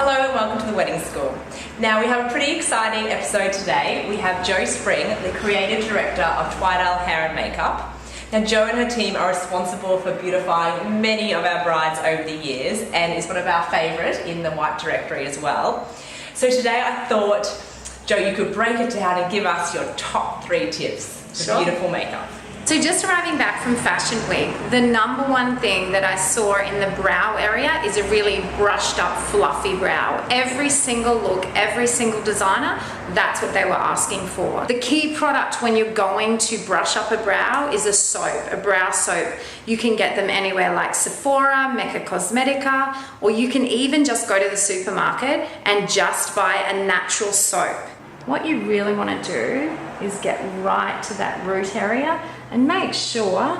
Hello and welcome to the Wedding School. Now we have a pretty exciting episode today. We have Jo Spring, the creative director of Twidale Hair and Makeup. Now Jo and her team are responsible for beautifying many of our brides over the years and is one of our favourite in the white directory as well. So today I thought, Jo, you could break it down and give us your top 3 tips for beautiful makeup. So just arriving back from Fashion Week, the number one thing that I saw in the brow area is a really brushed up, fluffy brow. Every single look, every single designer, that's what they were asking for. The key product when you're going to brush up a brow is a soap, a brow soap. You can get them anywhere like Sephora, Mecca Cosmetica, or you can even just go to the supermarket and just buy a natural soap. What you really want to do is get right to that root area and make sure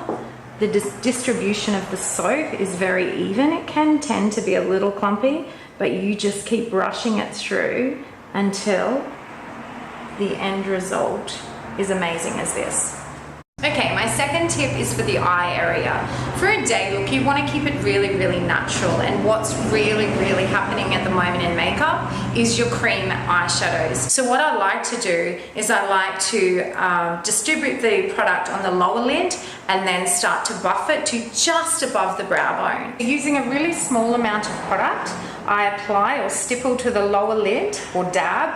the distribution of the soap is very even. It can tend to be a little clumpy, but you just keep brushing it through until the end result is amazing as this. Okay, my second tip is for the eye area. For a day look, you want to keep it really, really natural, and what's really, really happening at the moment in makeup is your cream eyeshadows. So what I like to do is I like to distribute the product on the lower lid and then start to buff it to just above the brow bone. Using a really small amount of product, I apply or stipple to the lower lid or dab,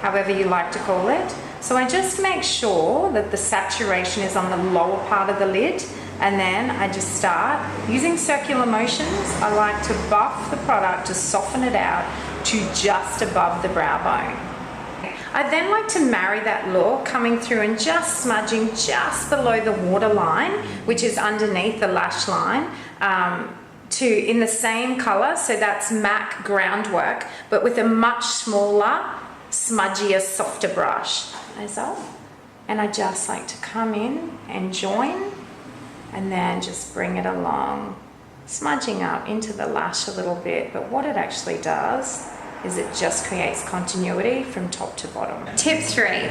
however you like to call it. So I just make sure that the saturation is on the lower part of the lid, and then I just start using circular motions. I like to buff the product to soften it out to just above the brow bone. I then like to marry that look coming through and just smudging just below the waterline, which is underneath the lash line, in the same color, so that's MAC groundwork, but with a much smaller, smudgier, softer brush. And I just like to come in and join and then just bring it along, smudging up into the lash a little bit, but what it actually does is it just creates continuity from top to bottom. Tip 3.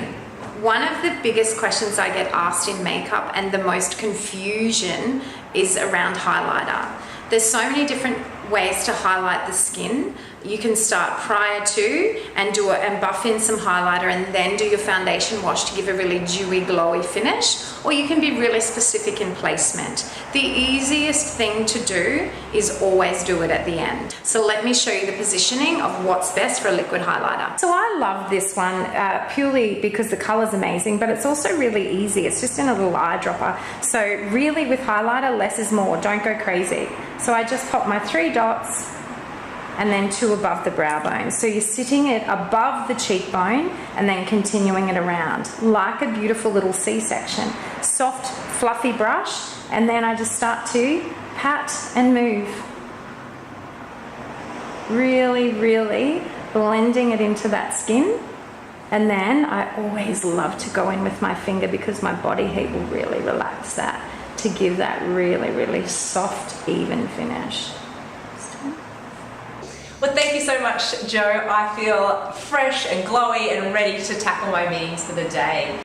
One of the biggest questions I get asked in makeup and the most confusion is around highlighter. There's so many different ways to highlight the skin. You can start prior to and buff in some highlighter and then do your foundation wash to give a really dewy, glowy finish, or you can be really specific in placement. The easiest thing to do is always do it at the end. So let me show you the positioning of what's best for a liquid highlighter. So I love this one purely because the color's amazing, but it's also really easy. It's just in a little eyedropper. So really with highlighter, less is more. Don't go crazy. So I just pop my 3 dots and then 2 above the brow bone. So you're sitting it above the cheekbone and then continuing it around like a beautiful little C-section. Soft, fluffy brush, and then I just start to pat and move. Really, really blending it into that skin. And then I always love to go in with my finger because my body heat will really relax that to give that really, really soft, even finish. Well, thank you so much, Jo. I feel fresh and glowy and ready to tackle my meetings for the day.